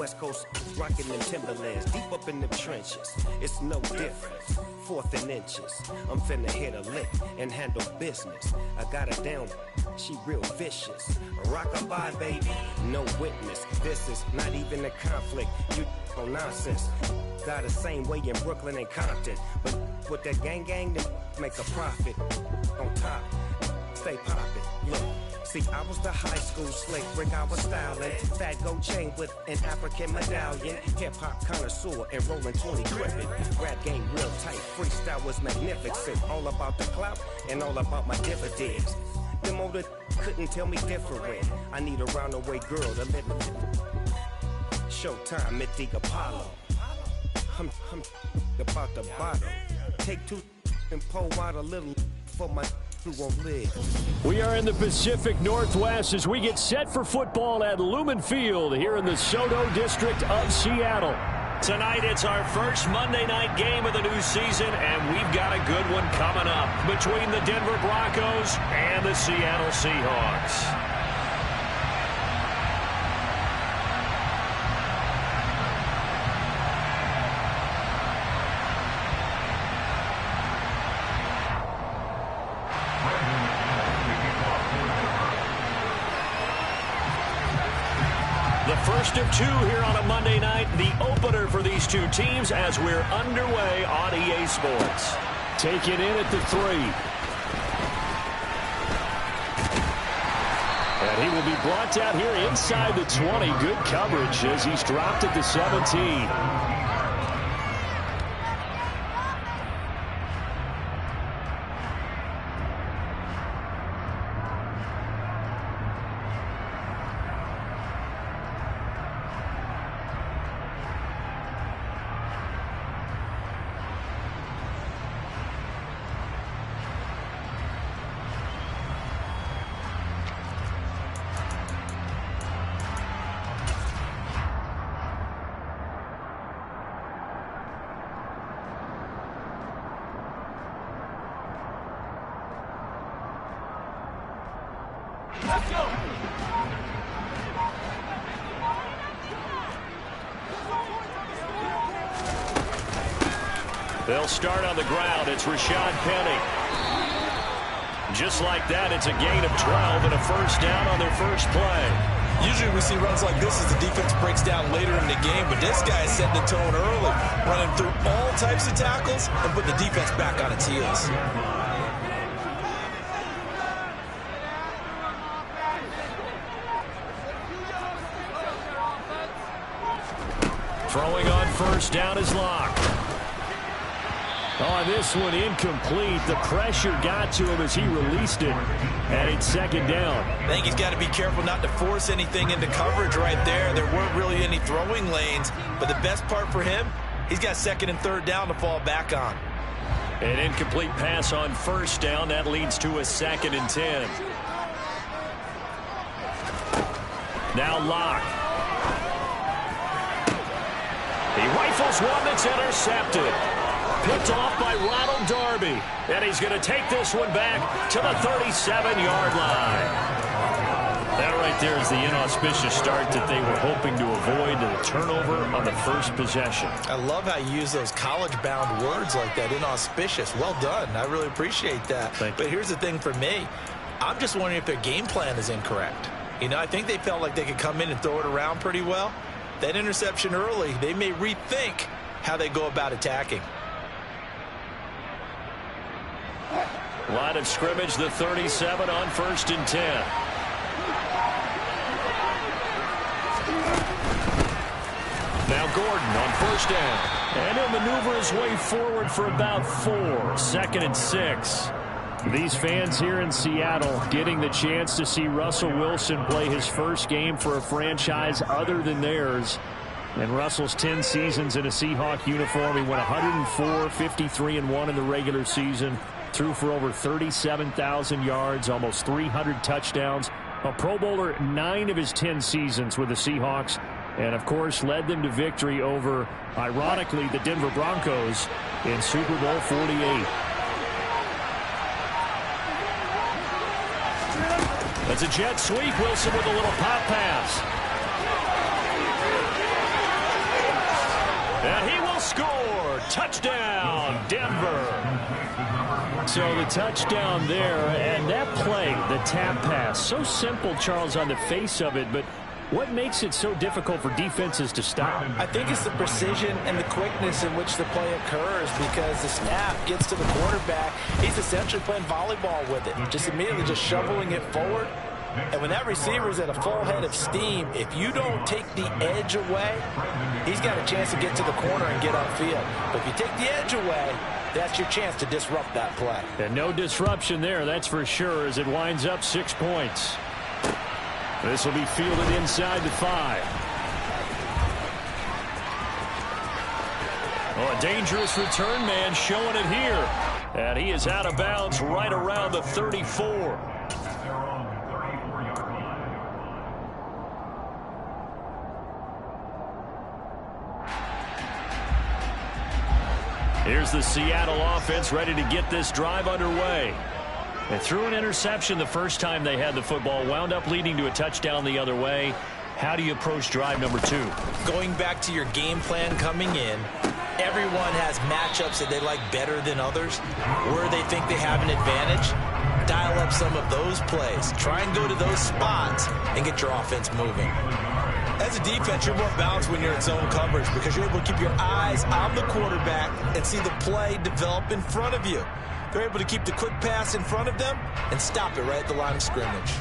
West Coast rocking them Timberlands, deep up in them trenches. It's no different, 4th and inches. I'm finna hit a lick and handle business. I got her down, she real vicious. Rock-a-bye, baby, no witness. This is not even a conflict, you on nonsense. Got the same way in Brooklyn and Compton, but with that gang, then make a profit. On top, stay poppin', look. See, I was the high school slick Rick, I was styling. Fat gold chain with an African medallion. Hip-hop connoisseur and rolling 20 gripping. Rap game real tight, freestyle was magnificent. All about the clout and all about my dividends. Them older couldn't tell me different. I need a round-the-way girl to live with. Showtime, Mythic Apollo. I'm about the bottom. Take 2 and pour out a little for my who won't live. We are in the Pacific Northwest as we get set for football at Lumen Field here in the Soto district of Seattle. Tonight it's our first Monday night game of the new season, and we've got a good one coming up between the Denver Broncos and the Seattle Seahawks. First of 2 here on a Monday night, the opener for these two teams as we're underway on EA Sports. Taken in at the 3. And he will be brought down here inside the 20. Good coverage as he's dropped at the 17. They'll start on the ground. It's Rashad Penny. Just like that, it's a gain of 12 and a first down on their first play. Usually we see runs like this as the defense breaks down later in the game, but this guy is setting the tone early, running through all types of tackles and put the defense back on its heels. Throwing on first down is Locke. Oh, this one incomplete. The pressure got to him as he released it. And it's second down. I think he's got to be careful not to force anything into coverage right there. There weren't really any throwing lanes. But the best part for him, he's got second and third down to fall back on. An incomplete pass on first down. That leads to a 2nd and 10. Now Locke. He rifles one that's intercepted. Picked off by Ronald Darby. And he's going to take this one back to the 37-yard line. That right there is the inauspicious start that they were hoping to avoid, the turnover on the first possession. I love how you use those college-bound words like that, inauspicious. Well done. I really appreciate that. But here's the thing for me. I'm just wondering if their game plan is incorrect. You know, I think they felt like they could come in and throw it around pretty well. That interception early, they may rethink how they go about attacking. Line of scrimmage, the 37 on 1st and 10. Now Gordon on first down. And he'll maneuver his way forward for about 4. 2nd and 6. These fans here in Seattle getting the chance to see Russell Wilson play his first game for a franchise other than theirs. And Russell's 10 seasons in a Seahawk uniform. He went 104, 53-1 in the regular season. Threw for over 37,000 yards, almost 300 touchdowns. A Pro Bowler 9 of his 10 seasons with the Seahawks. And, of course, led them to victory over, ironically, the Denver Broncos in Super Bowl 48. That's a jet sweep. Wilson with a little pop pass. Touchdown, Denver. So the touchdown there, and that play, the tap pass, so simple, Charles, on the face of it, but what makes it so difficult for defenses to stop? I think it's the precision and the quickness in which the play occurs, because the snap gets to the quarterback. He's essentially playing volleyball with it, just immediately just shoveling it forward. And when that receiver is at a full head of steam, if you don't take the edge away, he's got a chance to get to the corner and get upfield. But if you take the edge away, that's your chance to disrupt that play. And no disruption there, that's for sure, as it winds up 6 points. This will be fielded inside the 5. Oh, a dangerous return man showing it here. And he is out of bounds right around the 34. Here's the Seattle offense ready to get this drive underway. They threw an interception the first time they had the football, wound up leading to a touchdown the other way. How do you approach drive number 2? Going back to your game plan coming in, everyone has matchups that they like better than others, where they think they have an advantage. Dial up some of those plays. Try and go to those spots and get your offense moving. As a defense, you're more balanced when you're in zone coverage because you're able to keep your eyes on the quarterback and see the play develop in front of you. They're able to keep the quick pass in front of them and stop it right at the line of scrimmage.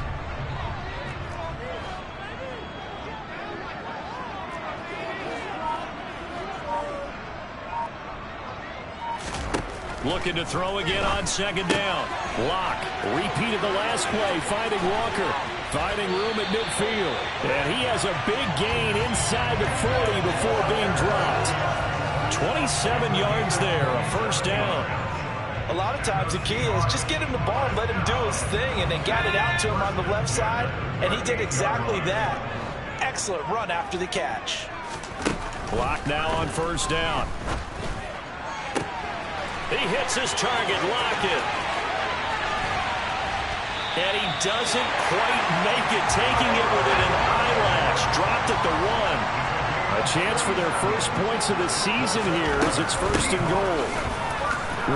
Looking to throw again on second down. Locke repeated the last play, finding Walker. Finding room at midfield. And he has a big gain inside the 40 before being dropped. 27 yards there, a first down. A lot of times the key is just get him the ball and let him do his thing, and they got it out to him on the left side, and he did exactly that. Excellent run after the catch. Block now on first down. He hits his target, Lockett. And he doesn't quite make it, taking it within an eyelash. Dropped at the 1. A chance for their first points of the season here as it's first and goal.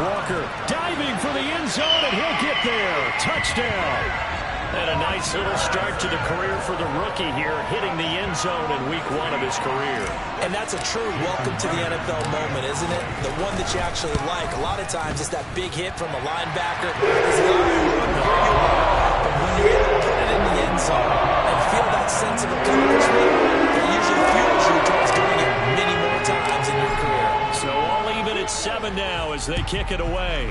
Walker diving for the end zone, and he'll get there. Touchdown. And a nice little start to the career for the rookie here, hitting the end zone in week 1 of his career. And that's a true welcome to the NFL moment, isn't it? The one that you actually like. A lot of times it's that big hit from a linebacker. It's the but when you're able to put it in the end zone and feel that sense of accomplishment, it usually fuels you towards doing it many more times in your career. So all even at 7 now as they kick it away.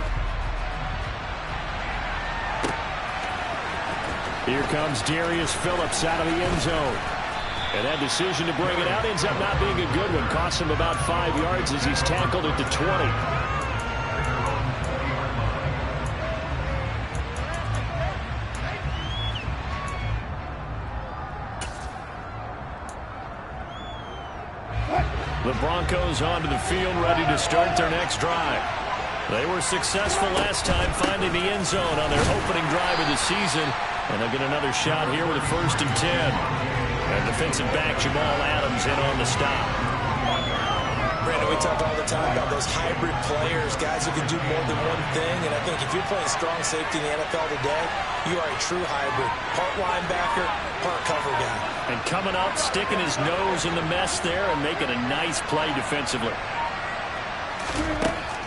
Here comes Darius Phillips out of the end zone. And that decision to bring it out ends up not being a good one. Costs him about 5 yards as he's tackled at the 20. The Broncos onto the field, ready to start their next drive. They were successful last time finding the end zone on their opening drive of the season. And they'll get another shot here with a 1st and 10. And defensive back Jamal Adams in on the stop. Brandon, we talk all the time about those hybrid players, guys who can do more than one thing. And I think if you're playing strong safety in the NFL today, you are a true hybrid. Part linebacker, part cover guy. And coming up, sticking his nose in the mess there and making a nice play defensively.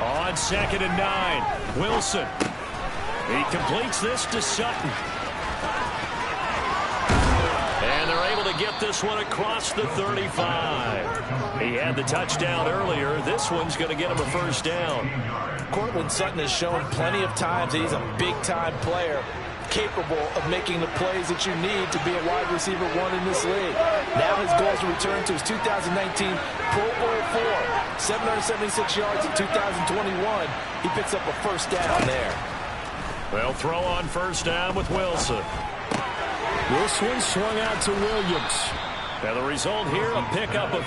On 2nd and 9, Wilson. He completes this to Sutton. And they're able to get this one across the 35. He had the touchdown earlier. This one's going to get him a 1st down. Cortland Sutton has shown plenty of times that he's a big-time player, capable of making the plays that you need to be a wide receiver 1 in this league. Now his goal is to return to his 2019 Pro Bowl 4. 776 yards in 2021. He picks up a 1st down there. They'll throw on 1st down with Wilson. This one swung out to Williams. And the result here, a pickup of...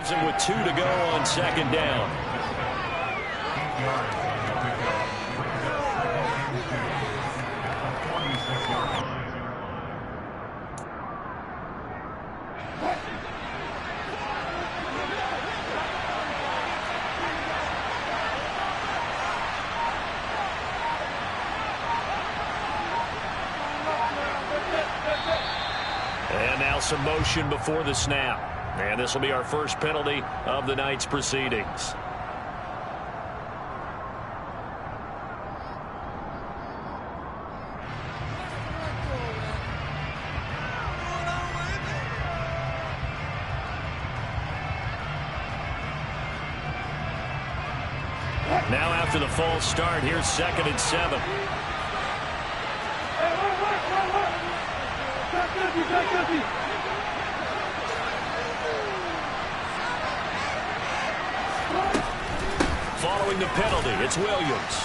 Leaves him with 2 to go on second down. And now some motion before the snap. And this will be our first penalty of the night's proceedings. Now after the false start, here's 2nd and 7. Following the penalty, it's Williams.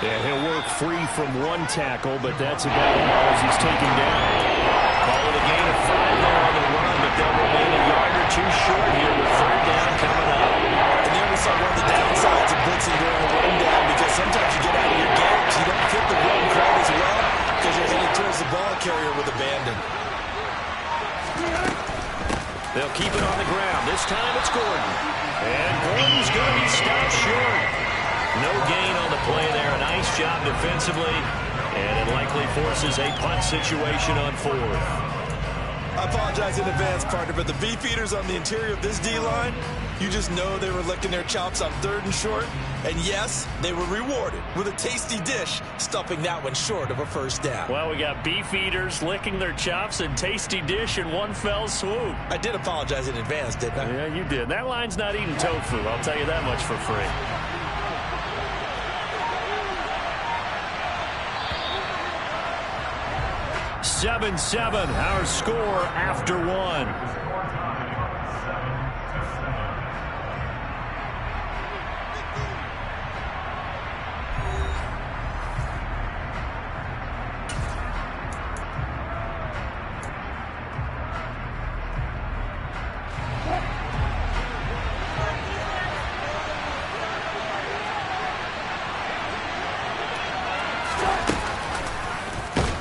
And he'll work free from one tackle, but that's about all as he's taken down. Call it a gain of 5 there on the run, but they'll remain a yard or 2 short here with 3rd down coming up. And there we saw one of the downsides of blitzing during the run down, because sometimes you get out of your games. You don't fit the run quite as well because you're headed towards the ball carrier with abandon. They'll keep it on the ground. This time it's Gordon. And Gordon's going to be stopped short. No gain on the play there. A nice job defensively. And it likely forces a punt situation on 4th. I apologize in advance, partner, but the beefeaters on the interior of this D-line, you just know they were licking their chops on 3rd and short. And yes, they were rewarded with a tasty dish, stuffing that one short of a 1st down. Well, we got beefeaters licking their chops and tasty dish in one fell swoop. I did apologize in advance, didn't I? Yeah, you did. That line's not eating tofu, I'll tell you that much for free. (7-7), our score after 1.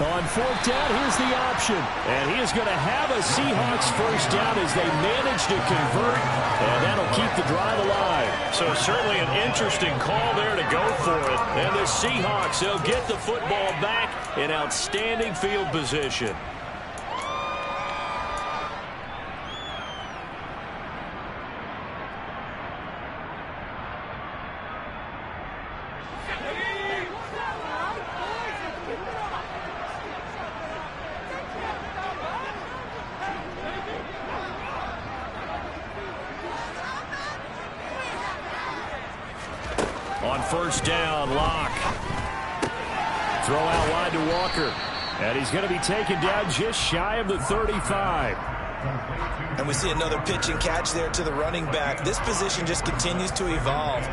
On 4th down, here's the option. And he is going to have a Seahawks 1st down as they manage to convert, and that'll keep the drive alive. So certainly an interesting call there to go for it. And the Seahawks, they'll get the football back in outstanding field position. On 1st down, Locke. Throw out wide to Walker. And he's going to be taken down just shy of the 35. And we see another pitch and catch there to the running back. This position just continues to evolve.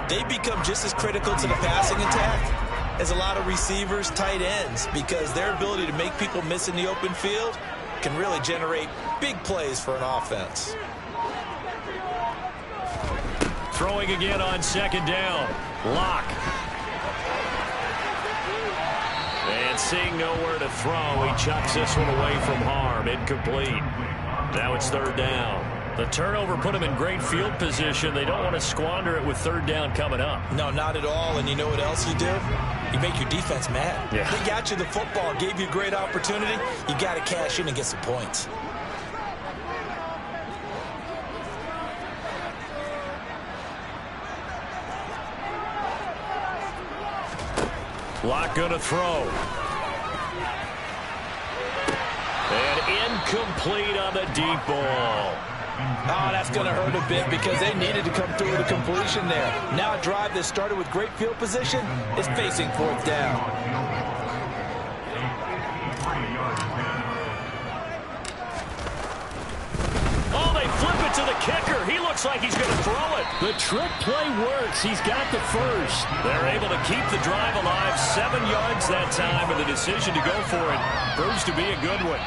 They become just as critical to the passing attack as a lot of receivers, tight ends, because their ability to make people miss in the open field can really generate big plays for an offense. Throwing again on 2nd down. Locke. And seeing nowhere to throw, he chucks this one away from harm. Incomplete. Now it's 3rd down. The turnover put him in great field position. They don't want to squander it with 3rd down coming up. No, not at all. And you know what else you do? You make your defense mad. Yeah. They got you the football, gave you a great opportunity. You got to cash in and get some points. Locke gonna throw. And incomplete on the deep ball. Oh, that's going to hurt a bit because they needed to come through with a completion there. Now a drive that started with great field position is facing 4th down. Oh, they flip it to the kicker. He looks like he's going to throw it. The trick play works. He's got the first. They're able to keep the drive alive. 7 yards that time, and the decision to go for it proves to be a good one.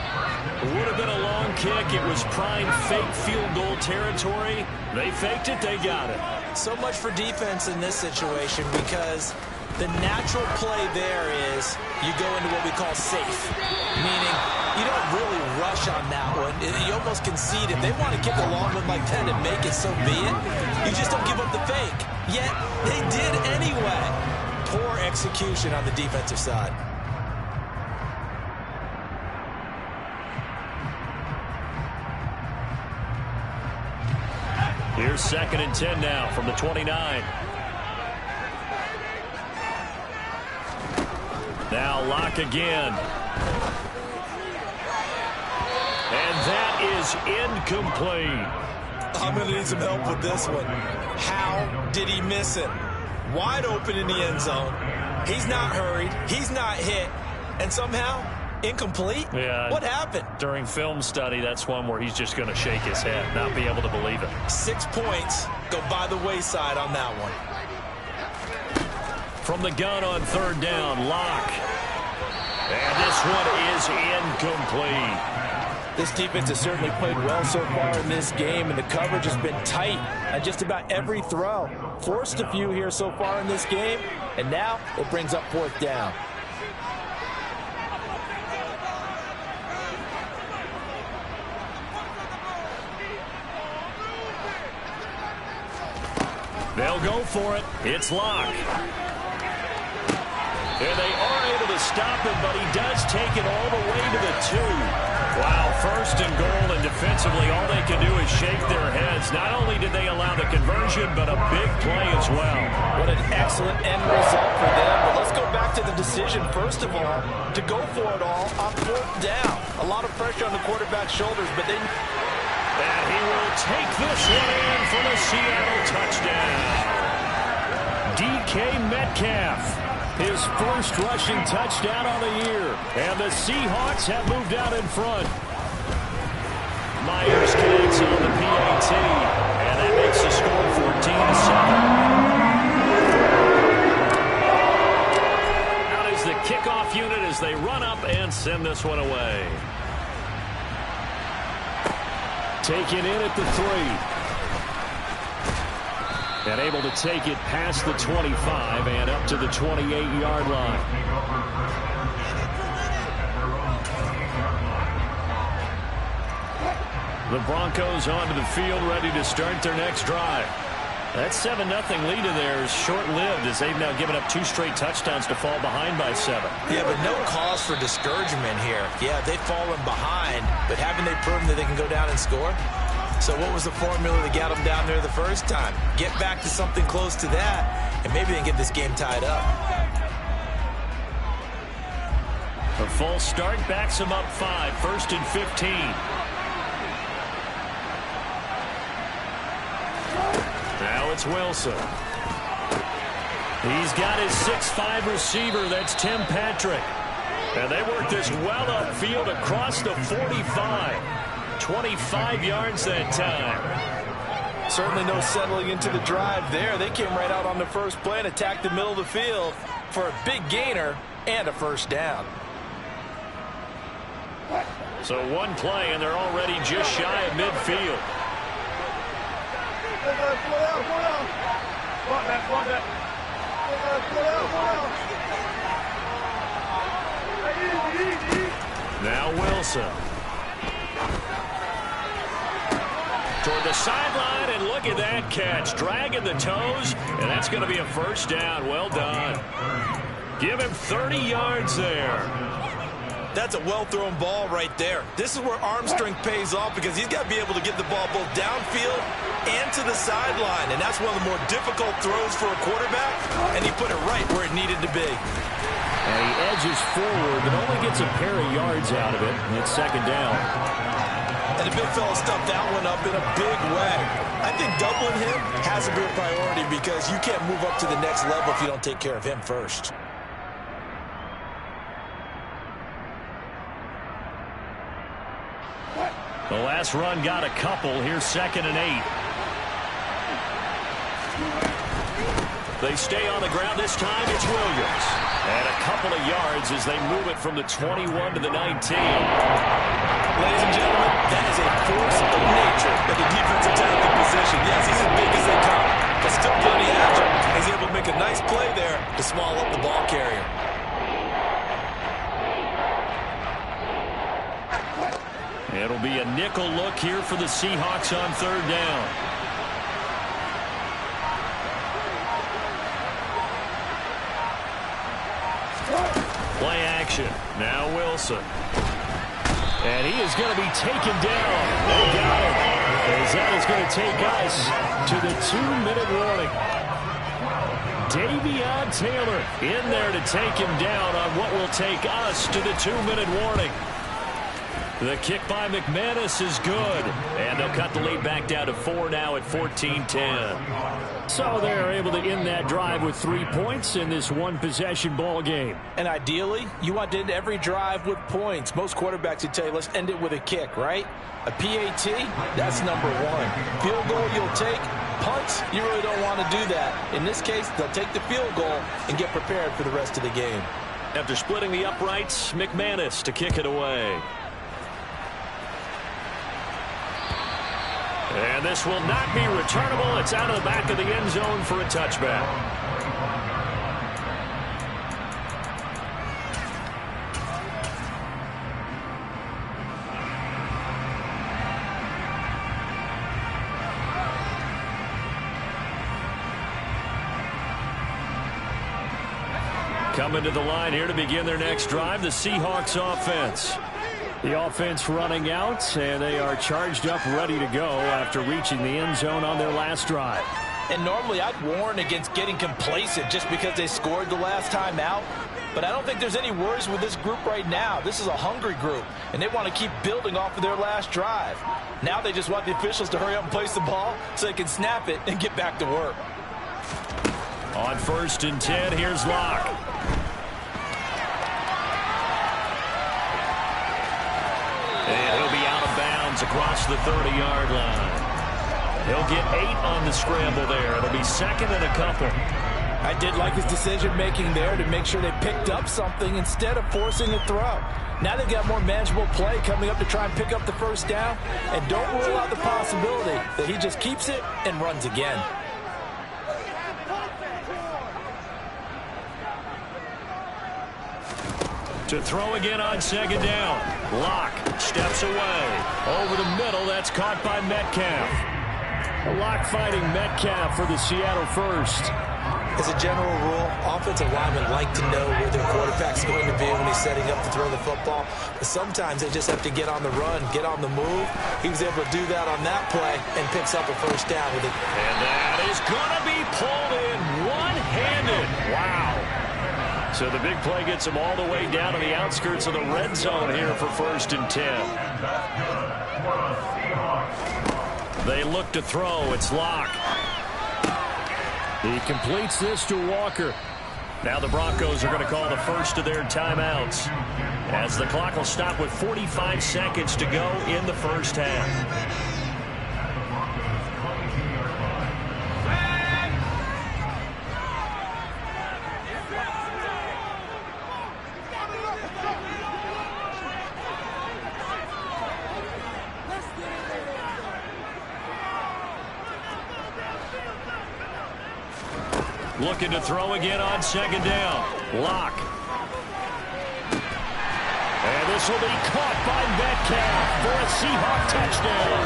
It would have been a long kick. It was prime fake field goal territory. They faked it. They got it. So much for defense in this situation, because the natural play there is you go into what we call safe, meaning you don't really rush on that one. You almost concede. If they want to kick a long one like that and make it, so be it. You just don't give up the fake. Yet they did anyway. Poor execution on the defensive side. Here's 2nd and 10 now from the 29. Now Locke again. And that is incomplete. I'm going to need some help with this one. How did he miss him? Wide open in the end zone. He's not hurried. He's not hit. And somehow, incomplete? Yeah. What happened? During film study, that's one where he's just going to shake his head, not be able to believe it. 6 points go by the wayside on that one. From the gun on 3rd down, Locke. And this one is incomplete. This defense has certainly played well so far in this game, and the coverage has been tight on just about every throw. Forced a few here so far in this game, and now it brings up 4th down. They'll go for it. It's Locke. And they are able to stop him, but he does take it all the way to the 2. Wow, 1st and goal, and defensively all they can do is shake their heads. Not only did they allow the conversion, but a big play as well. What an excellent end result for them. But let's go back to the decision, first of all, to go for it all on 4th down. A lot of pressure on the quarterback's shoulders, but then... And he will take this one in for the Seattle touchdown. DK Metcalf, his first rushing touchdown on the year. And the Seahawks have moved out in front. Myers connects on the PAT. And that makes the score 14-7. Out is the kickoff unit as they run up and send this one away. Taken in at the 3. And able to take it past the 25 and up to the 28-yard line. The Broncos onto the field, ready to start their next drive. That 7-0 lead of theirs short-lived as they've now given up 2 straight touchdowns to fall behind by 7. Yeah, but no cause for discouragement here. Yeah, they've fallen behind, but haven't they proven that they can go down and score? So what was the formula that got them down there the first time? Get back to something close to that, and maybe they can get this game tied up. A false start backs them up 5, 1st and 15. Now it's Wilson. He's got his 6'5 receiver. That's Tim Patrick. And they work this well upfield across the 45. 25 yards that time. Certainly no settling into the drive there. They came right out on the first play and attacked the middle of the field for a big gainer and a 1st down. So 1 play, and they're already just shy of midfield. Now Wilson. Toward the sideline, and look at that catch. Dragging the toes, and that's going to be a 1st down. Well done. Give him 30 yards there. That's a well-thrown ball right there. This is where arm strength pays off, because he's got to be able to get the ball both downfield and to the sideline, and that's one of the more difficult throws for a quarterback, and he put it right where it needed to be. And he edges forward, but only gets a pair of yards out of it, and it's 2nd down. And the big fella stuffed that one up in a big way. I think doubling him has to be a priority, because you can't move up to the next level if you don't take care of him first. The last run got a couple. Here's 2nd and 8. They stay on the ground. This time it's Williams. And a couple of yards as they move it from the 21 to the 19. Ladies and gentlemen, that is a force of nature at the defensive tackle position. Yes, he's as big as they come, but still plenty agile. He's able to make a nice play there to swallow up the ball carrier. It'll be a nickel look here for the Seahawks on 3rd down. Play action. Now Wilson. And he is going to be taken down. They got him. As that is going to take us to the 2-minute warning. Davion Taylor in there to take him down on what will take us to the 2-minute warning. The kick by McManus is good. And they'll cut the lead back down to 4 now at 14-10. So they're able to end that drive with 3 points in this one-possession ball game. And ideally, you want to end every drive with points. Most quarterbacks would tell you, let's end it with a kick, right? A PAT, that's number 1. Field goal you'll take. Punts, you really don't want to do that. In this case, they'll take the field goal and get prepared for the rest of the game. After splitting the uprights, McManus to kick it away. And this will not be returnable. It's out of the back of the end zone for a touchback. Coming to the line here to begin their next drive, the Seahawks offense. The offense running out, and they are charged up, ready to go after reaching the end zone on their last drive. And normally I'd warn against getting complacent just because they scored the last time out. But I don't think there's any worries with this group right now. This is a hungry group, and they want to keep building off of their last drive. Now they just want the officials to hurry up and place the ball so they can snap it and get back to work. On 1st and 10, here's Locke. And he'll be out of bounds across the 30-yard line. He'll get 8 on the scramble there. It'll be 2nd and a couple. I did like his decision-making there to make sure they picked up something instead of forcing a throw. Now they've got more manageable play coming up to try and pick up the 1st down. And don't rule out the possibility that he just keeps it and runs again. To throw again on 2nd down. Locke steps away. Over the middle, that's caught by Metcalf. Locke fighting Metcalf for the Seattle first. As a general rule, offensive linemen like to know where their quarterback's going to be when he's setting up to throw the football. But sometimes they just have to get on the run, get on the move. He was able to do that on that play and picks up a 1st down with it. And that is going to be pulled in one-handed. Wow. So the big play gets him all the way down to the outskirts of the red zone here for 1st and 10. They look to throw. It's Locke. He completes this to Walker. Now the Broncos are going to call the first of their timeouts, as the clock will stop with 45 seconds to go in the 1st half. Looking to throw again on 2nd down. Locke. And this will be caught by Metcalf for a Seahawk touchdown.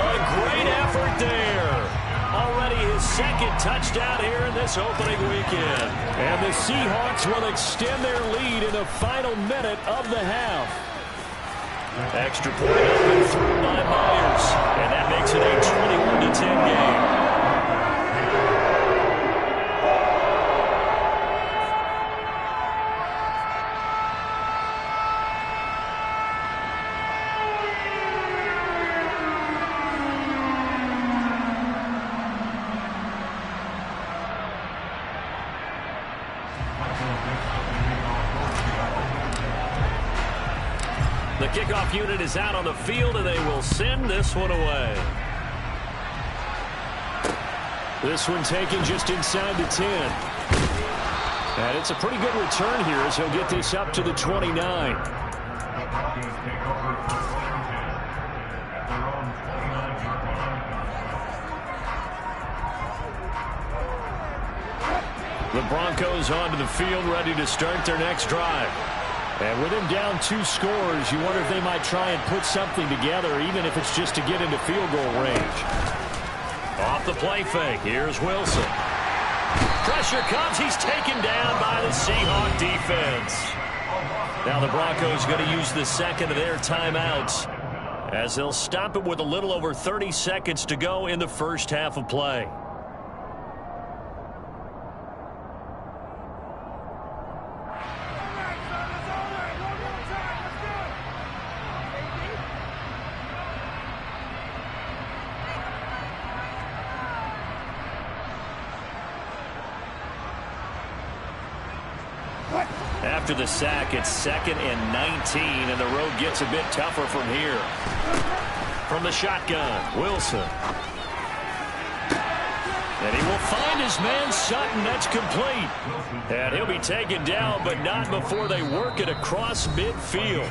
A great effort there. Already his 2nd touchdown here in this opening weekend. And the Seahawks will extend their lead in the final minute of the half. Extra point open through by Myers. And that makes it a 21-10 game. The The kickoff unit is out on the field, and they will send this one away. This one taken just inside the 10. And it's a pretty good return here as he'll get this up to the 29. The Broncos onto the field, ready to start their next drive. And with him down 2 scores, you wonder if they might try and put something together, even if it's just to get into field goal range. Off the play fake, here's Wilson. Pressure comes, he's taken down by the Seahawk defense. Now the Broncos going to use the second of their timeouts as they'll stop it with a little over 30 seconds to go in the first half of play. After the sack, it's 2nd and 19, and the road gets a bit tougher from here. From the shotgun, Wilson. And he will find his man Sutton. That's complete. And he'll be taken down, but not before they work it across midfield.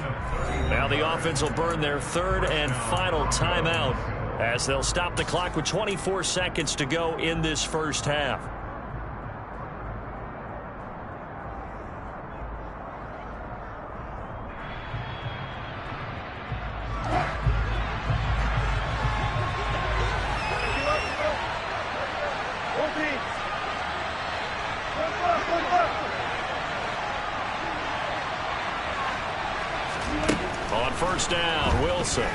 Now the offense will burn their 3rd and final timeout as they'll stop the clock with 24 seconds to go in this first half. On first down, Wilson. And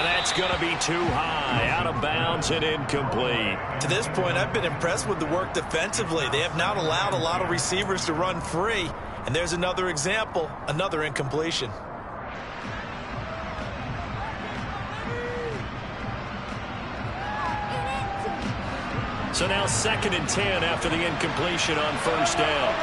that's going to be too high, out of bounds and incomplete. To this point, I've been impressed with the work defensively. They have not allowed a lot of receivers to run free. And there's another example, another incompletion. So now 2nd and 10 after the incompletion on first down.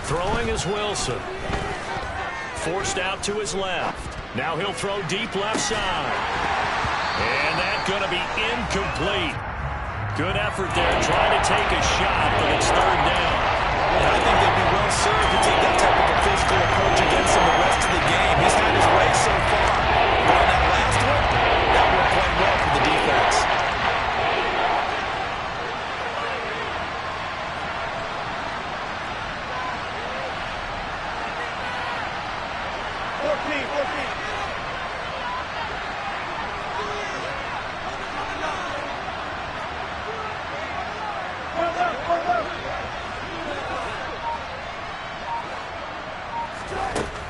Throwing is Wilson. Forced out to his left. Now he'll throw deep left side. And that's going to be incomplete. Good effort there, trying to take a shot, but it's 3rd down. And I think they'd be well served to take that type of a physical approach against him the rest of the game. He's had his way so far. But on that last one, that worked quite well for the defense.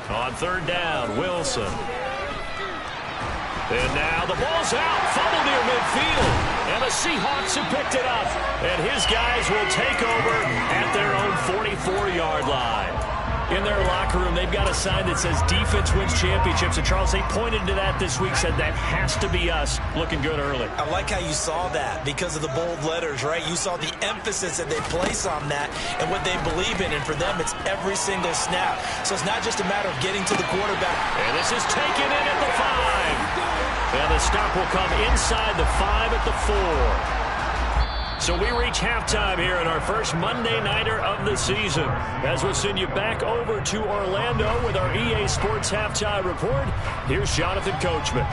On 3rd down, Wilson. And now the ball's out, fumble near midfield. And the Seahawks have picked it up. And his guys will take over at their own 44-yard line. In their locker room, they've got a sign that says defense wins championships. And, Charles, they pointed to that this week, said that has to be us. Looking good early. I like how you saw that because of the bold letters, right? You saw the emphasis that they place on that and what they believe in. And for them, it's every single snap. So it's not just a matter of getting to the quarterback. And this is taken in at the 5. And the stop will come inside the 5 at the 4. So we reach halftime here in our first Monday Nighter of the season. As we'll send you back over to Orlando with our EA Sports Halftime Report, here's Jonathan Coachman.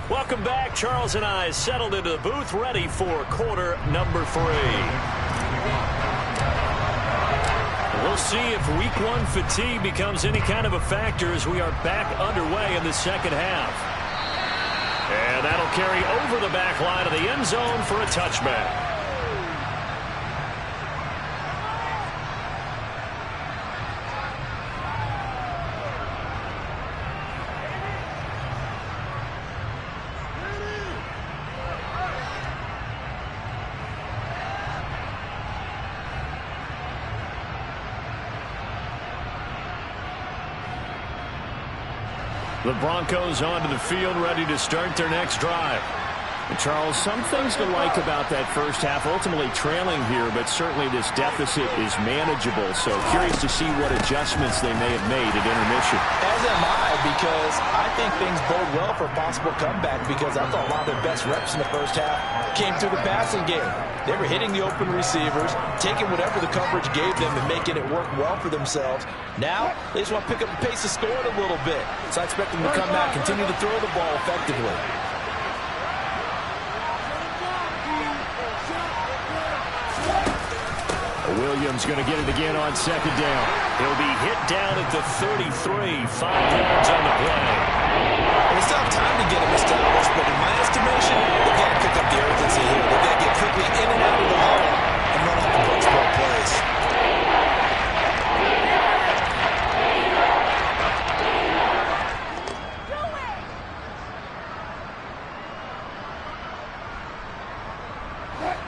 Welcome back. Charles and I settled into the booth, ready for quarter number 3. We'll see if week 1 fatigue becomes any kind of a factor as we are back underway in the second half. And that'll carry over the back line of the end zone for a touchback. The Broncos onto the field, ready to start their next drive. And Charles, some things to like about that first half. Ultimately trailing here, but certainly this deficit is manageable. So curious to see what adjustments they may have made at intermission. As am I, because I think things bode well for a possible comeback, because I thought a lot of their best reps in the first half came through the passing game. They were hitting the open receivers, taking whatever the coverage gave them and making it work well for themselves. Now, they just want to pick up the pace of scoring a little bit. So I expect them to come out, continue to throw the ball effectively. Williams going to get it again on second down. He'll be hit down at the 33, 5 yards on the play. And they still have time to get him established, but in my estimation, they've got to pick up the urgency here. They've got to get quickly in and out of the huddle and run off the bunch more plays.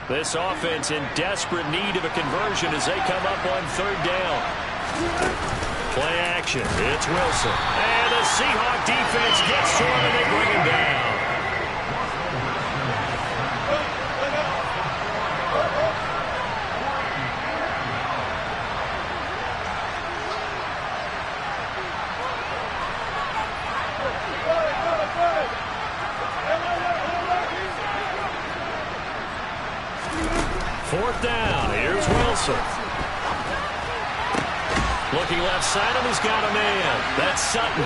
This offense in desperate need of a conversion as they come up on third down. Play action. It's Wilson. And the Seahawks defense gets to him and they bring him down. Fourth down. Here's Wilson. Looking left side, and he's got a man. That's Sutton.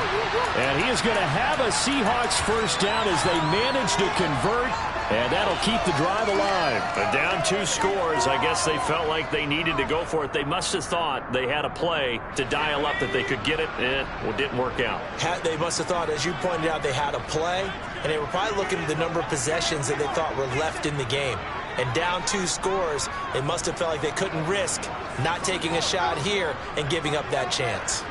And he is going to have a Seahawks first down as they manage to convert, and that'll keep the drive alive. But down 2 scores, I guess they felt like they needed to go for it. They must have thought they had a play to dial up that they could get it, and it didn't work out. They must have thought, as you pointed out, they had a play, and they were probably looking at the number of possessions that they thought were left in the game. And down 2 scores, they must have felt like they couldn't risk not taking a shot here and giving up that chance.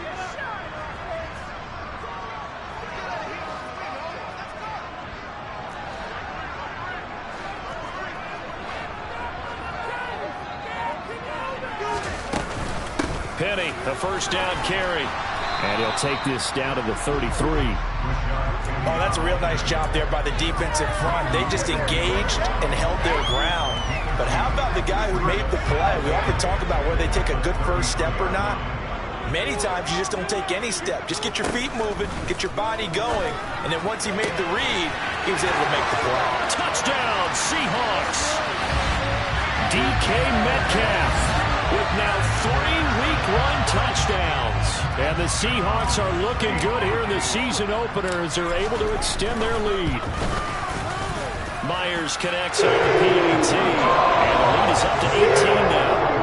Penny, the first down carry. And he'll take this down to the 33. Oh, that's a real nice job there by the defensive front. They just engaged and held their ground. But how about the guy who made the play? We often talk about whether they take a good first step or not. Many times you just don't take any step. Just get your feet moving, get your body going, and then once he made the read, he was able to make the play. Touchdown, Seahawks! DK Metcalf with now 3 Week 1 touchdowns. And the Seahawks are looking good here in the season opener as they're able to extend their lead. Myers connects on the PAT, and the lead is up to 18 now.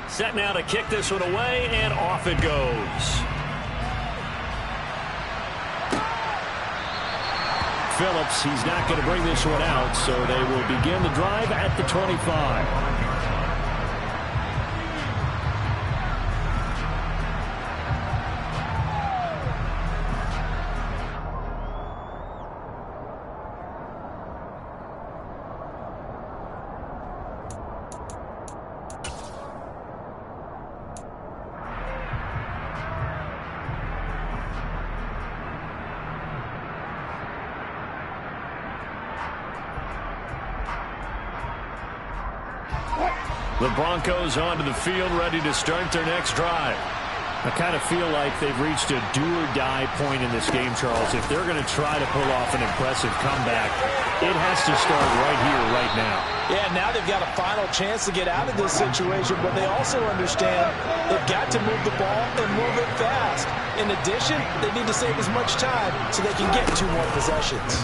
Set now to kick this one away, and off it goes. Phillips, he's not going to bring this one out, so they will begin the drive at the 25. The Broncos onto the field, ready to start their next drive. I kind of feel like they've reached a do-or-die point in this game, Charles. If they're going to try to pull off an impressive comeback, it has to start right here, right now. Yeah, now they've got a final chance to get out of this situation, but they also understand they've got to move the ball and move it fast. In addition, they need to save as much time so they can get 2 more possessions.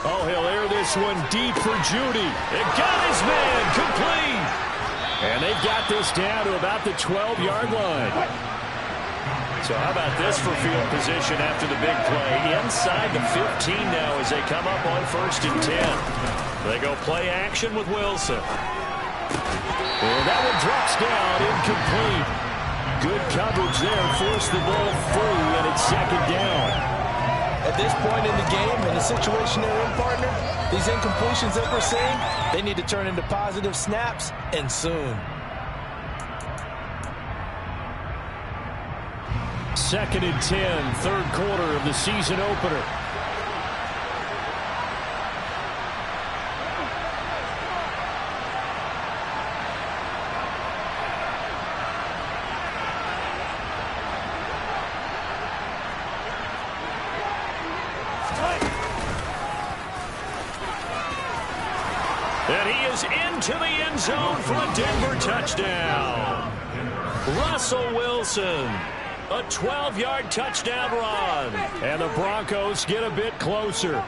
Oh, he'll air this this one deep for Judy. It got his man complete. And they've got this down to about the 12-yard line. So how about this for field position after the big play? Inside the 15 now as they come up on 1st and 10. They go play action with Wilson. And that one drops down, incomplete. Good coverage there, forced the ball free, and it's 2nd down. At this point in the game, in the situation they're in, partner, these incompletions that we're seeing, they need to turn into positive snaps, and soon. 2nd and 10, 3rd quarter of the season opener. And he is into the end zone for a Denver touchdown. Russell Wilson. A 12-yard touchdown run. And the Broncos get a bit closer.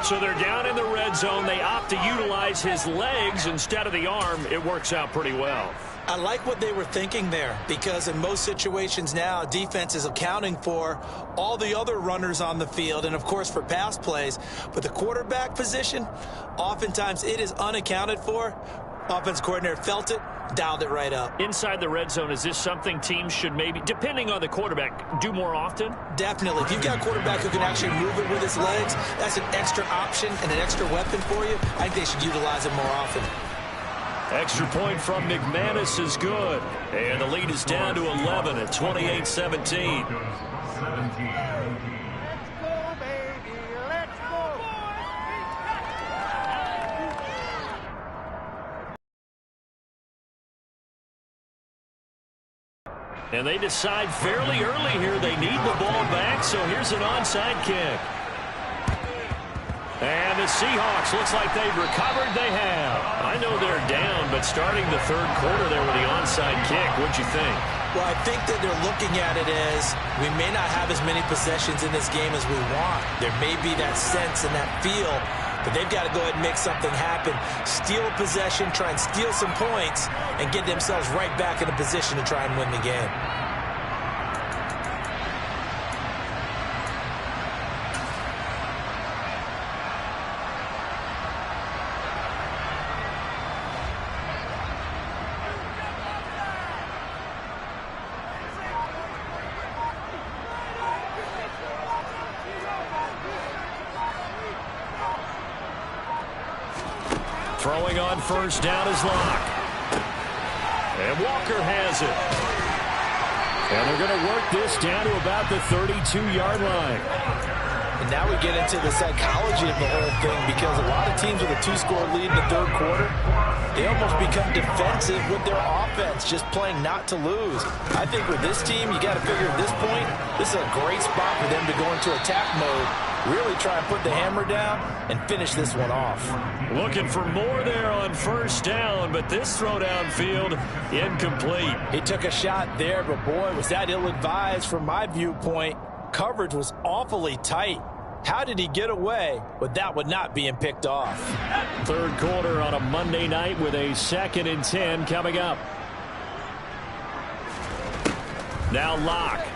So they're down in the red zone. They opt to utilize his legs instead of the arm. It works out pretty well. I like what they were thinking there, because in most situations now, defense is accounting for all the other runners on the field and, of course, for pass plays. But the quarterback position, oftentimes it is unaccounted for. Offense coordinator felt it, dialed it right up. Inside the red zone, is this something teams should maybe, depending on the quarterback, do more often? Definitely. If you've got a quarterback who can actually move it with his legs, that's an extra option and an extra weapon for you. I think they should utilize it more often. Extra point from McManus is good. And the lead is down to 11 at 28-17. And they decide fairly early here they need the ball back, so here's an onside kick. And the Seahawks, looks like they've recovered. They have. I know they're down, but starting the 3rd quarter there with the onside kick, what'd you think? Well, I think that they're looking at it as we may not have as many possessions in this game as we want. There may be that sense and that feel, but they've got to go ahead and make something happen. Steal a possession, try and steal some points, and get themselves right back in a position to try and win the game. Throwing on 1st down is Locke. And Walker has it. And they're going to work this down to about the 32-yard line. And now we get into the psychology of the whole thing, because a lot of teams with a 2-score lead in the 3rd quarter, they almost become defensive with their offense, just playing not to lose. I think with this team, you got to figure at this point, this is a great spot for them to go into attack mode, really try and put the hammer down and finish this one off. Looking for more there on 1st down, but this throw downfield incomplete. He took a shot there, but boy, was that ill-advised from my viewpoint. Coverage was awfully tight. How did he get away with that one not being picked off? 3rd quarter on a Monday night with a 2nd and 10 coming up. Now Locke.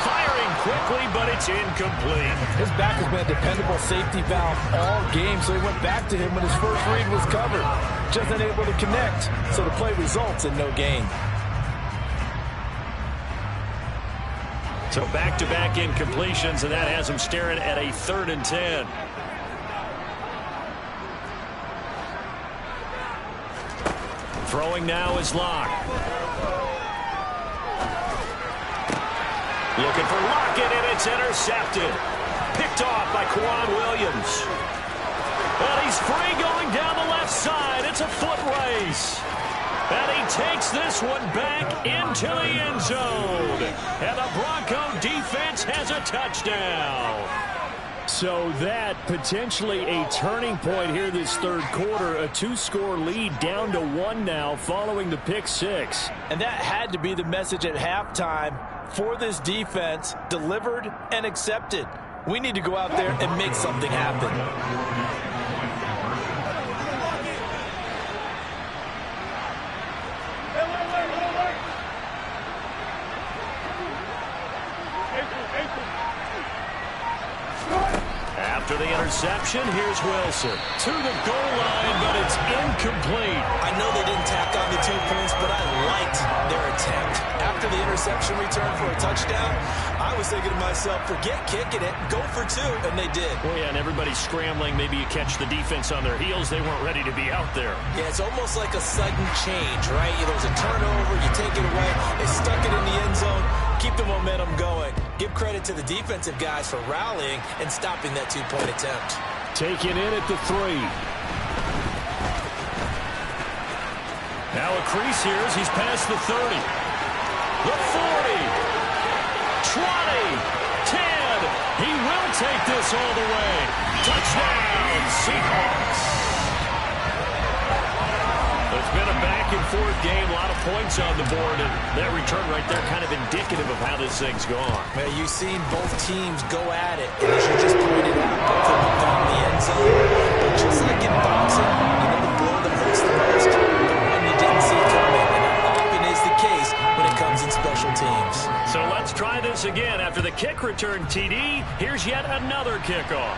Firing quickly, but it's incomplete. His back has been a dependable safety valve all game, so he went back to him when his first read was covered. Just unable to connect, so the play results in no gain. So back-to-back incompletions, and that has him staring at a 3rd and 10. Throwing now is Locke. Looking for Lockett, and it's intercepted. Picked off by Quan Williams. And he's free going down the left side. It's a foot race. And he takes this one back into the end zone. And the Bronco defense has a touchdown. So that potentially a turning point here this 3rd quarter. A 2-score lead down to 1 now following the pick 6. And that had to be the message at halftime for this defense, delivered and accepted. We need to go out there and make something happen. After the interception, here's Wilson. To the goal line, but it's incomplete. I know they didn't tack on the 2 points, but I liked their attempt. After the interception return for a touchdown, I was thinking to myself, forget kicking it, go for 2, and they did. Well, yeah, and everybody's scrambling. Maybe you catch the defense on their heels. They weren't ready to be out there. Yeah, it's almost like a sudden change, right? There's a turnover, you take it away, they stuck it in the end zone. Keep the momentum going. Give credit to the defensive guys for rallying and stopping that 2-point attempt. Taken in at the 3. Now a crease here as he's past the 30. The 40. 20. 10. He will take this all the way. Touchdown, Seahawks. It's been a back-and-forth game, a lot of points on the board, and that return right there kind of indicative of how this thing's gone. Man, you've seen both teams go at it, and as you just pointed out, both of them found the end zone. But just like in boxing, the blow that hurts the most, the one you didn't see coming, and that often is the case when it comes in special teams. So let's try this again. After the kick return TD, here's yet another kickoff.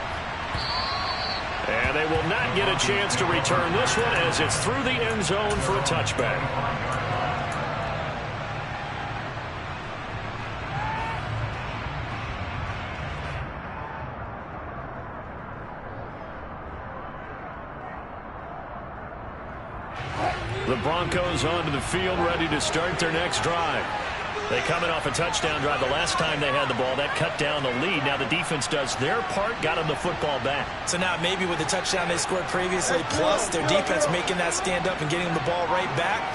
And they will not get a chance to return this one as it's through the end zone for a touchback. The Broncos onto the field, ready to start their next drive. They coming off a touchdown drive. The last time they had the ball, that cut down the lead. Now the defense does their part, got them the football back. So now maybe with the touchdown they scored previously, plus their defense making that stand up and getting them the ball right back,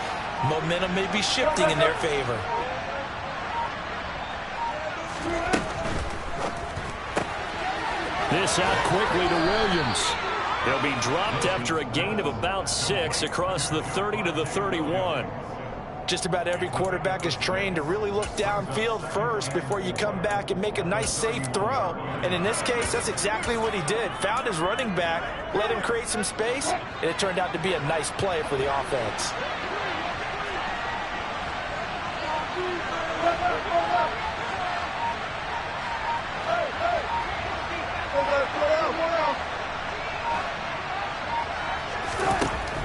momentum may be shifting in their favor. This out quickly to Williams. He'll be dropped after a gain of about 6 across the 30 to the 31. Just about every quarterback is trained to really look downfield first before you come back and make a nice, safe throw. And in this case, that's exactly what he did. Found his running back, let him create some space, and it turned out to be a nice play for the offense.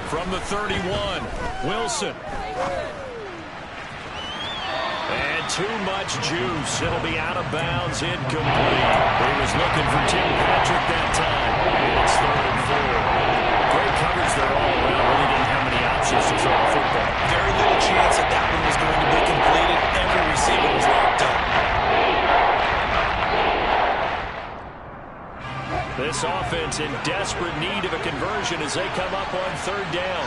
From the 31, Wilson. And too much juice. It'll be out of bounds, incomplete. He was looking for Tim Patrick that time. It's 3rd and 4. Great coverage there all around. Really didn't have many options to throw the football. Very little chance that that one was going to be completed. Every receiver was locked up. This offense in desperate need of a conversion as they come up on 3rd down.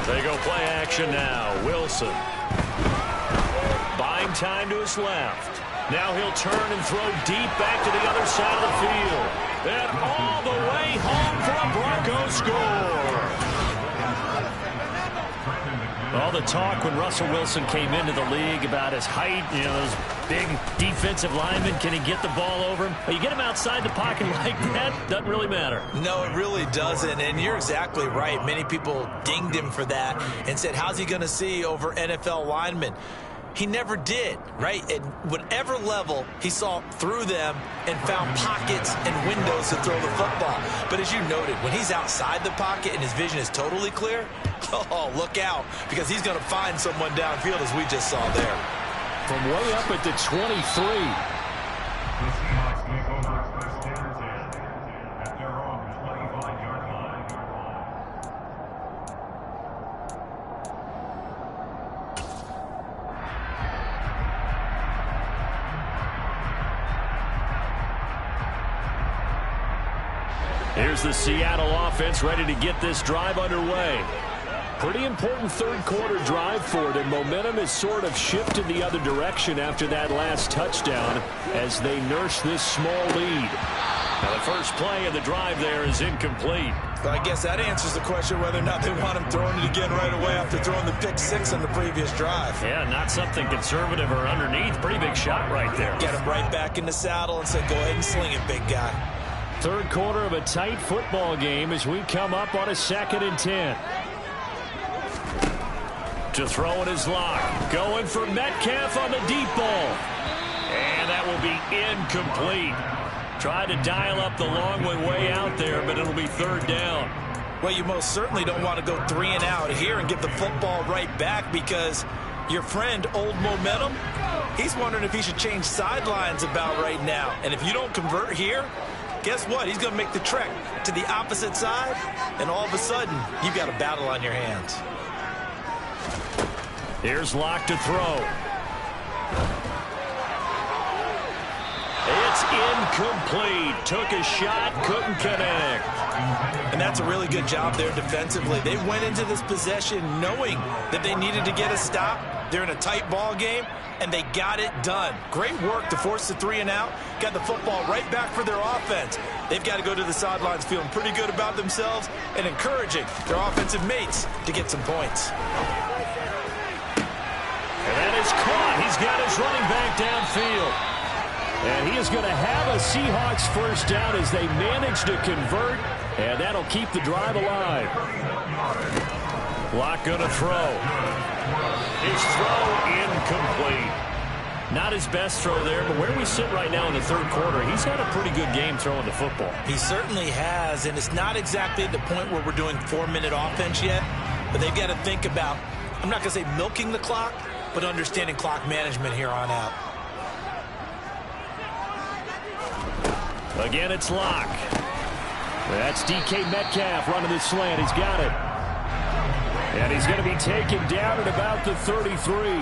They go play action now. Wilson. Buying time to his left. Now he'll turn and throw deep back to the other side of the field. And all the way home for a Broncos score. All the talk when Russell Wilson came into the league about his height, those big defensive linemen, can he get the ball over him? You get him outside the pocket like that, doesn't really matter. No, it really doesn't, and you're exactly right. Many people dinged him for that and said, how's he going to see over NFL linemen? He never did, right? At whatever level, he saw through them and found pockets and windows to throw the football. But as you noted, when he's outside the pocket and his vision is totally clear, oh, look out, because he's going to find someone downfield, as we just saw there. From way up at the 23. Here's the Seattle offense ready to get this drive underway. Pretty important third quarter drive for them. Momentum has sort of shifted the other direction after that last touchdown as they nurse this small lead. Now the first play of the drive there is incomplete. But I guess that answers the question whether or not they want him throwing it again right away after throwing the pick 6 on the previous drive. Yeah, not something conservative or underneath. Pretty big shot right there. Get him right back in the saddle and say, go ahead and sling it, big guy. Third quarter of a tight football game as we come up on a 2nd and 10. To throw in his lock. Going for Metcalf on the deep ball. And that will be incomplete. Tried to dial up the long one way out there, but it'll be 3rd down. Well, you most certainly don't want to go 3 and out here and give the football right back because your friend, Old Momentum, he's wondering if he should change sidelines about right now. And if you don't convert here, guess what? He's going to make the trek to the opposite side, and all of a sudden, you've got a battle on your hands. Here's Locke to throw. It's incomplete. Took a shot, couldn't connect. And that's a really good job there defensively. They went into this possession knowing that they needed to get a stop. They're in a tight ball game, and they got it done. Great work to force the 3 and out. Got the football right back for their offense. They've got to go to the sidelines feeling pretty good about themselves and encouraging their offensive mates to get some points. And that is caught. He's got his running back downfield. And he is going to have a Seahawks first down as they manage to convert, and that'll keep the drive alive. Locke going to throw. His throw incomplete. Not his best throw there, but where we sit right now in the 3rd quarter, he's had a pretty good game throwing the football. He certainly has, and it's not exactly at the point where we're doing 4-minute offense yet, but they've got to think about, I'm not going to say milking the clock, but understanding clock management here on out. Again, it's Locke. That's DK Metcalf running the slant. He's got it. And he's going to be taken down at about the 33.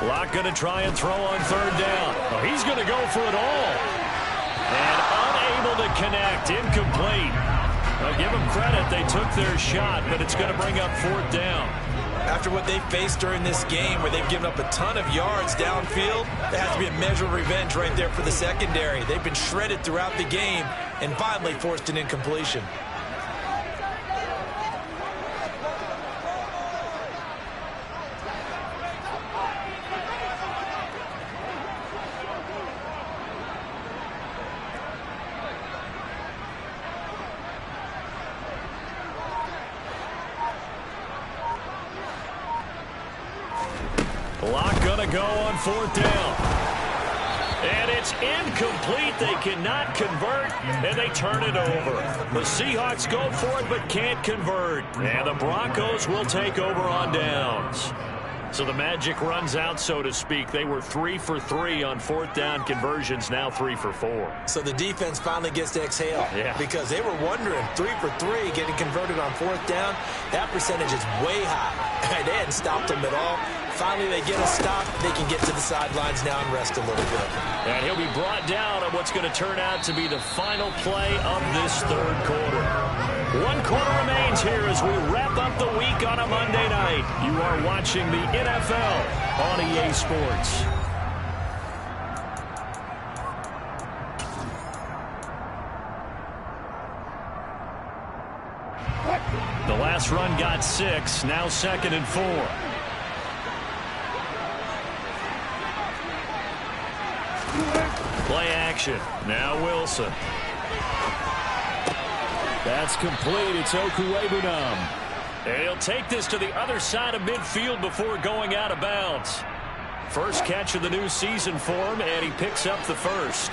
Locke going to try and throw on 3rd down. Oh, he's going to go for it all. And unable to connect. Incomplete. Well, give them credit. They took their shot, but it's going to bring up 4th down. After what they faced during this game where they've given up a ton of yards downfield, there has to be a measure of revenge right there for the secondary. They've been shredded throughout the game and finally forced an incompletion. Locke gonna go on 4th down. And it's incomplete. They cannot convert, and they turn it over. The Seahawks go for it, but can't convert. And the Broncos will take over on downs. So the magic runs out, so to speak. They were 3 for 3 on 4th down conversions, now 3 for 4. So the defense finally gets to exhale. Yeah. Because they were wondering, 3 for 3 getting converted on 4th down. That percentage is way high. They hadn't stopped them at all. Finally, they get a stop. They can get to the sidelines now and rest a little bit. And he'll be brought down on what's going to turn out to be the final play of this 3rd quarter. 1 quarter remains here as we wrap up the week on a Monday night. You are watching the NFL on EA Sports. The last run got 6, now 2nd and 4. Play action. Now Wilson. That's complete. It's Okuwebunam. And he'll take this to the other side of midfield before going out of bounds. First catch of the new season for him, and he picks up the first.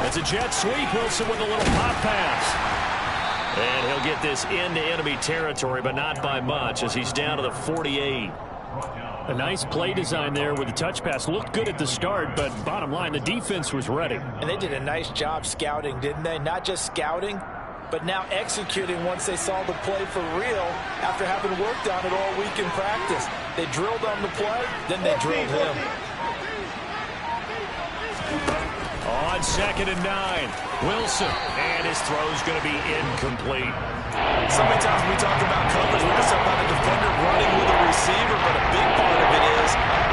It's a jet sweep. Wilson with a little pop pass. And he'll get this into enemy territory, but not by much as he's down to the 48. A nice play design there with the touch pass. Looked good at the start, but bottom line, the defense was ready. And they did a nice job scouting, didn't they? Not just scouting, but now executing once they saw the play for real after having worked on it all week in practice. They drilled on the play, then they drilled him. On 2nd and 9, Wilson, and his throw's going to be incomplete. So many times when we talk about coverage, we just talk about a defender running with a receiver, but a big part of it is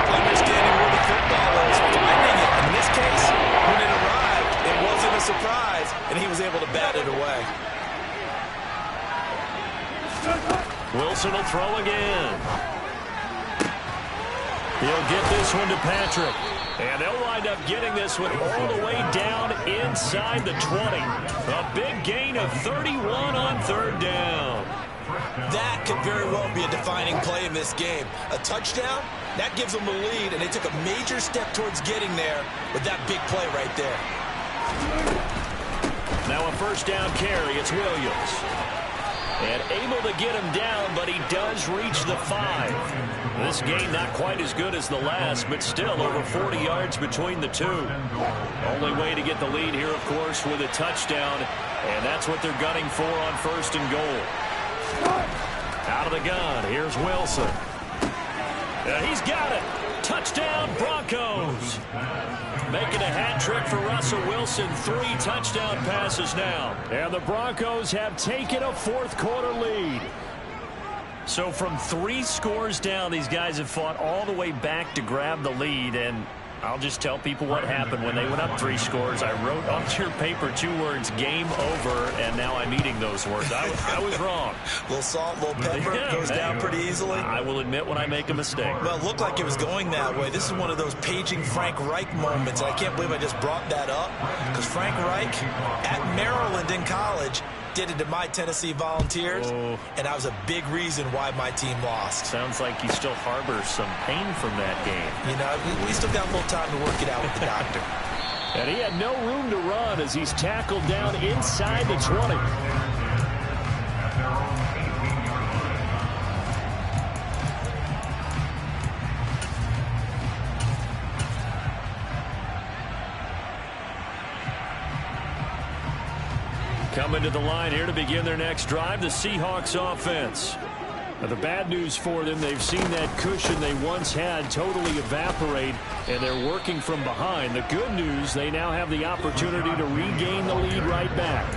understanding where the football is, finding it. In this case, when it arrived, it wasn't a surprise, and he was able to bat it away. Wilson will throw again. He'll get this one to Patrick. And they'll wind up getting this one all the way down inside the 20. A big gain of 31 on third down. That could very well be a defining play in this game. A touchdown, that gives them the lead, and they took a major step towards getting there with that big play right there. Now a first down carry. It's Williams. And able to get him down, but he does reach the 5. This game not quite as good as the last, but still over 40 yards between the two. Only way to get the lead here, of course, with a touchdown, and that's what they're gunning for on first and goal. Out of the gun, here's Wilson. He's got it. Touchdown, Broncos. Making a hat trick for Russell Wilson. 3 touchdown passes now. And the Broncos have taken a fourth-quarter lead. So from 3 scores down, these guys have fought all the way back to grab the lead. And I'll just tell people what happened when they went up 3 scores. I wrote onto your paper 2 words, game over, and now I'm eating those words. I was wrong. A little salt, a little pepper, goes down pretty easily. I will admit when I make a mistake. Well, it looked like it was going that way. This is one of those paging Frank Reich moments, and I can't believe I just brought that up, because Frank Reich at Maryland in college did it to my Tennessee Volunteers, and that was a big reason why my team lost. Sounds like you still harbor some pain from that game. You know, we still got a little time to work it out with the doctor. And he had no room to run as he's tackled down inside the 20. Coming to the line here to begin their next drive, the Seahawks offense. Now, the bad news for them, they've seen that cushion they once had totally evaporate, and they're working from behind. The good news, they now have the opportunity to regain the lead right back.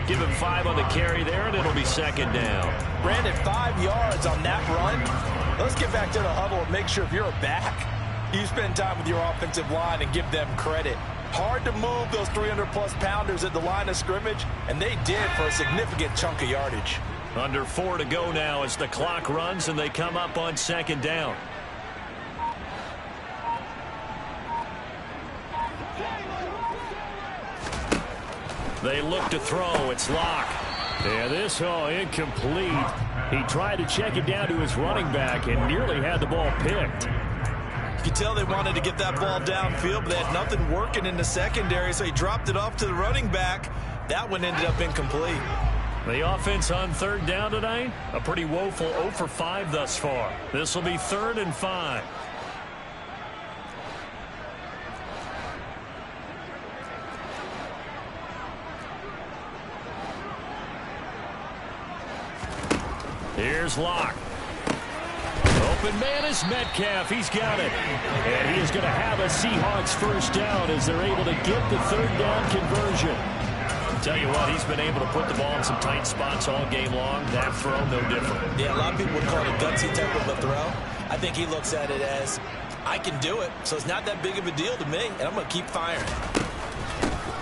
Give him 5 on the carry there, and it'll be second down. Brandon, 5 yards on that run. Let's get back to the huddle and make sure if you're a back, you spend time with your offensive line and give them credit. Hard to move those 300-plus pounders at the line of scrimmage, and they did for a significant chunk of yardage. Under 4 to go now as the clock runs, and they come up on second down. They look to throw. It's Locke. Yeah, this incomplete. He tried to check it down to his running back and nearly had the ball picked. You can tell they wanted to get that ball downfield, but they had nothing working in the secondary, so he dropped it off to the running back. That one ended up incomplete. The offense on third down tonight, a pretty woeful 0 for 5 thus far. This will be 3rd and 5. Here's Locke. Open man is Metcalf. He's got it. And he is going to have a Seahawks first down as they're able to get the third down conversion. Tell you what, he's been able to put the ball in some tight spots all game long. That throw, no different. Yeah, a lot of people would call it a gutsy type of a throw. I think he looks at it as, I can do it, so it's not that big of a deal to me, and I'm going to keep firing.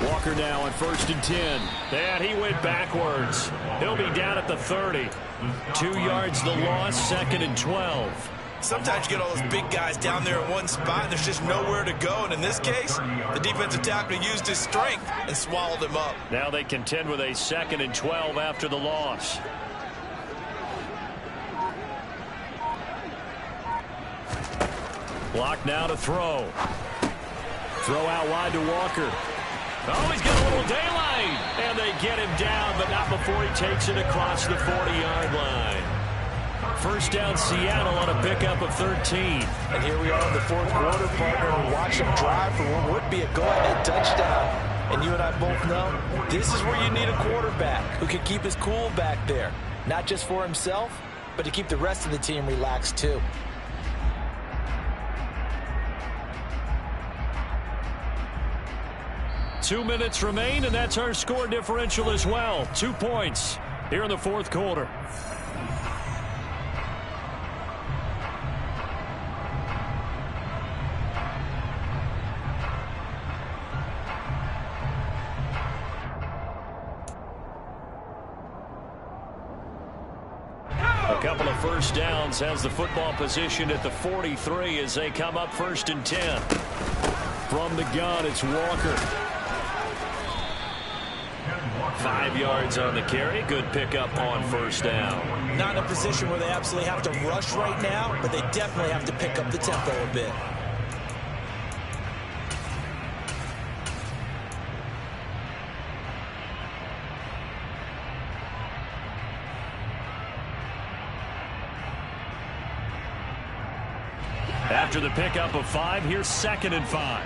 Walker now on 1st and 10. And he went backwards. He'll be down at the 30. 2 yards the loss, 2nd and 12. Sometimes you get all those big guys down there in one spot, and there's just nowhere to go. And in this case, the defensive tackle used his strength and swallowed him up. Now they contend with a 2nd and 12 after the loss. Block now to throw. Throw out wide to Walker. Oh, he's got a little daylight. And they get him down, but not before he takes it across the 40-yard line. First down, Seattle on a pickup of 13. And here we are in the 4th quarter, partner. We're watching them drive for what would be a go-ahead touchdown. And you and I both know this is where you need a quarterback who can keep his cool back there. Not just for himself, but to keep the rest of the team relaxed too. Two 2 minutes remain, and that's our score differential as well. 2 points. here in the fourth quarter. A couple of first downs has the football position at the 43 as they come up 1st and 10. From the gun, it's Walker. 5 yards on the carry. Good pickup on first down. Not in a position where they absolutely have to rush right now, but they definitely have to pick up the tempo a bit. After the pickup of 5, here's 2nd and 5.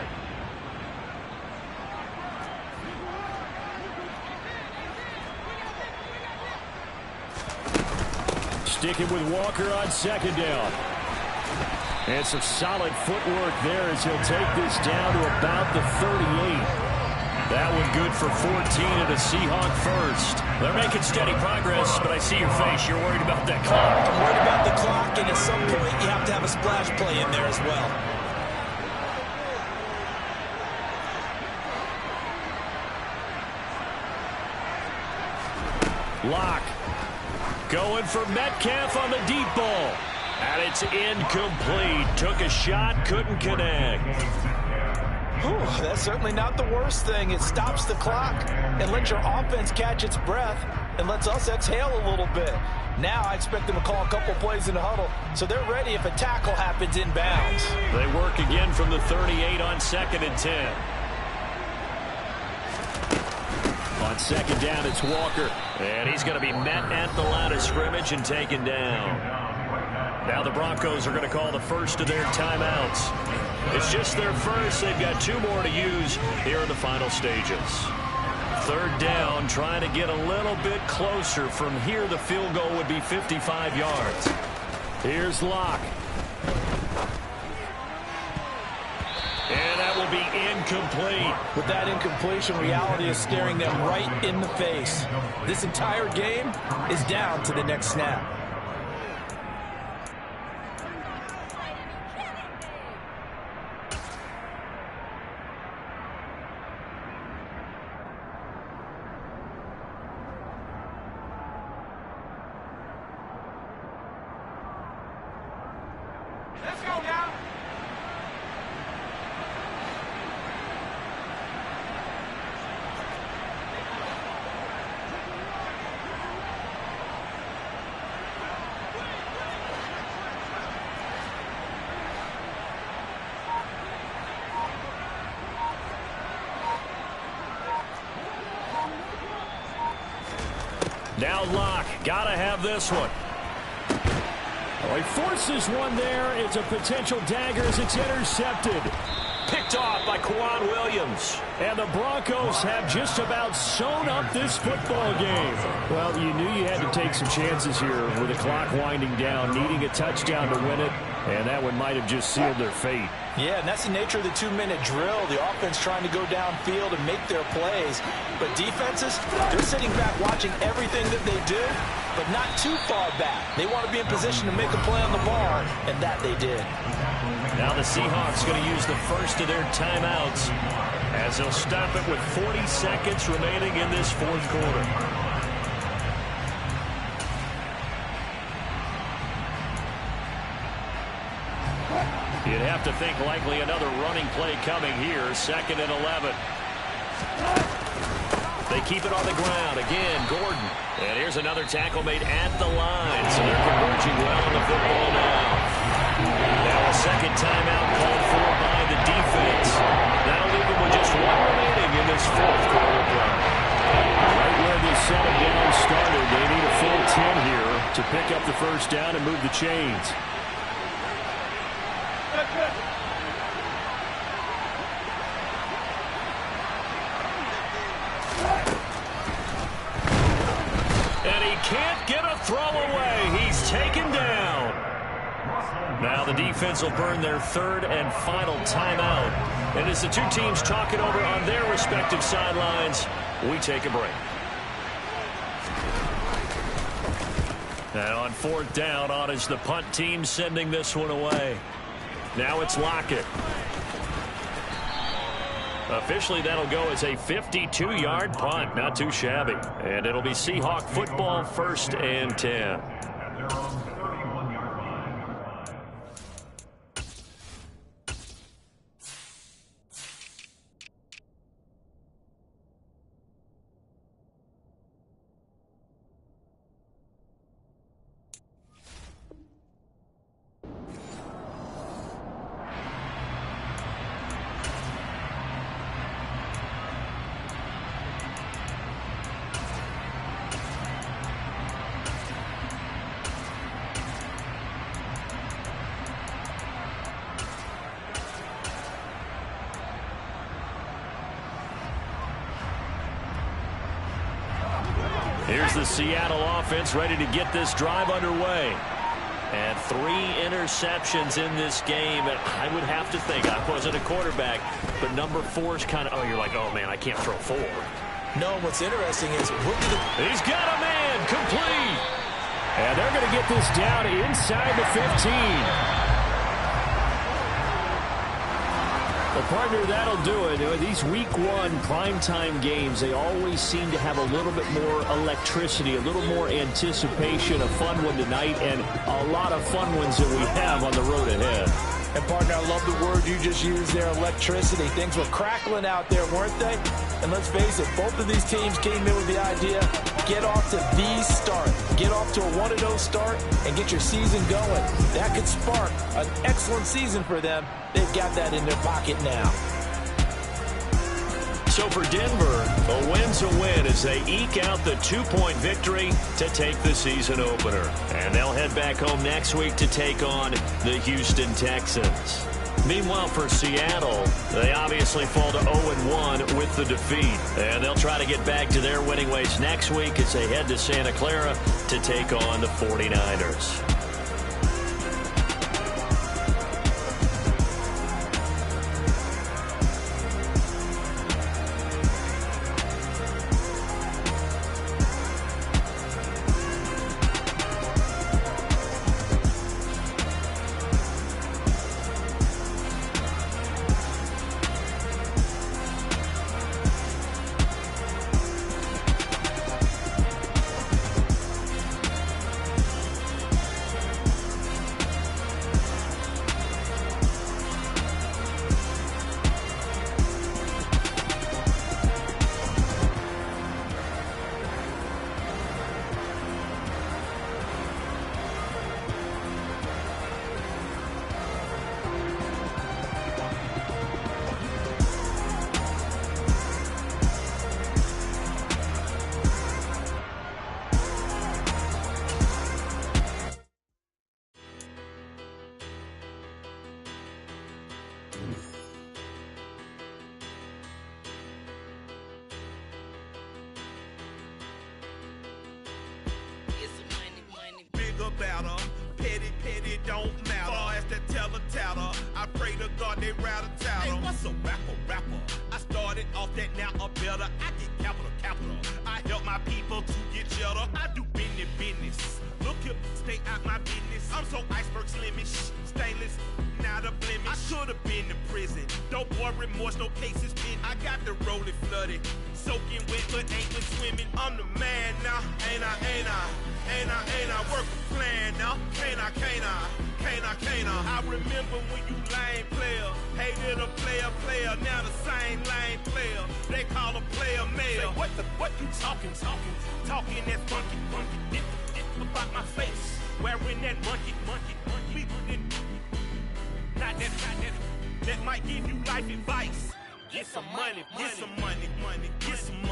Sticking with Walker on 2nd down. And some solid footwork there as he'll take this down to about the 38. That one good for 14 and a Seahawk first. They're making steady progress, but I see your face. You're worried about that clock. I'm worried about the clock, and at some point you have to have a splash play in there as well. Lock. Going for Metcalf on the deep ball. And it's incomplete. Took a shot, couldn't connect. Whew, that's certainly not the worst thing. It stops the clock and lets your offense catch its breath and lets us exhale a little bit. Now I expect them to call a couple plays in the huddle, so they're ready if a tackle happens inbounds. They work again from the 38 on 2nd and 10. On 2nd down, it's Walker. And he's going to be met at the line of scrimmage and taken down. Now the Broncos are going to call the first of their timeouts. It's just their first. They've got 2 more to use here in the final stages. 3rd down, trying to get a little bit closer. From here, the field goal would be 55 yards. Here's Locke. And that will be incomplete. With that incompletion, reality is staring them right in the face. This entire game is down to the next snap. Now Locke, gotta have this one. Oh, he forces one there. It's a potential dagger as it's intercepted. Picked off by Quan Williams. And the Broncos have just about sewn up this football game. Well, you knew you had to take some chances here with the clock winding down, needing a touchdown to win it, and that one might have just sealed their fate. Yeah, and that's the nature of the 2-minute drill. The offense trying to go downfield and make their plays. But defenses, they're sitting back watching everything that they do, but not too far back. They want to be in position to make a play on the ball, and that they did. Now the Seahawks going to use the first of their timeouts as they'll stop it with 40 seconds remaining in this fourth quarter. You'd have to think likely another running play coming here. 2nd and 11. They keep it on the ground. Again, Gordon. And here's another tackle made at the line. So they're converging well on the football now. Now a second timeout called for by the defense. That'll leave them with just 1 remaining in this fourth quarter play. Right where this setting down started, they need a full 10 here to pick up the first down and move the chains. And he can't get a throw away. He's taken down. Now the defense will burn their 3rd and final timeout. And as the 2 teams talk it over on their respective sidelines, we take a break. And on 4th down, on is the punt team sending this one away. Now it's Lockett. Officially, that'll go as a 52-yard punt. Not too shabby. And it'll be Seahawk football, 1st and 10. Here's the Seattle offense ready to get this drive underway. And 3 interceptions in this game. And I would have to think, I wasn't a quarterback, but number 4 is kind of, oh, you're like, oh, man, I can't throw 4. No, what's interesting is he's got a man complete. And they're going to get this down inside the 15. Well, partner, that'll do it. These Week 1 primetime games, they always seem to have a little bit more electricity, a little more anticipation. A fun one tonight, and a lot of fun ones that we have on the road ahead. And, partner, I love the word you just used there, electricity. Things were crackling out there, weren't they? And let's face it, both of these teams came in with the idea, get off to the start. Get off to a 1-0 start and get your season going. That could spark an excellent season for them. They've got that in their pocket now. So for Denver, a win's a win as they eke out the 2-point victory to take the season opener. And they'll head back home next week to take on the Houston Texans. Meanwhile, for Seattle, they obviously fall to 0-1 with the defeat. And they'll try to get back to their winning ways next week as they head to Santa Clara to take on the 49ers. Petty don't matter. Far as that teller tatter, I pray to God they rattle tattle. Hey, what's a rapper? I started off that, now I'm better. I get capital. I help my people to get cheddar. I do business. Look here, stay out my business. I'm so iceberg slimish, stainless, not a blemish. I should have been in prison. Don't boy remorse, no cases pinned. I got the rolling flooded, soaking wet, but ain't been swimming. I'm the man now, ain't I work a plan now, can't I? I remember when you lame player, hated a player, now the same lame player, they call a player male. Say, what you talking that funky, about my face, wearing that monkey, not that might give you life advice. Get some money, get some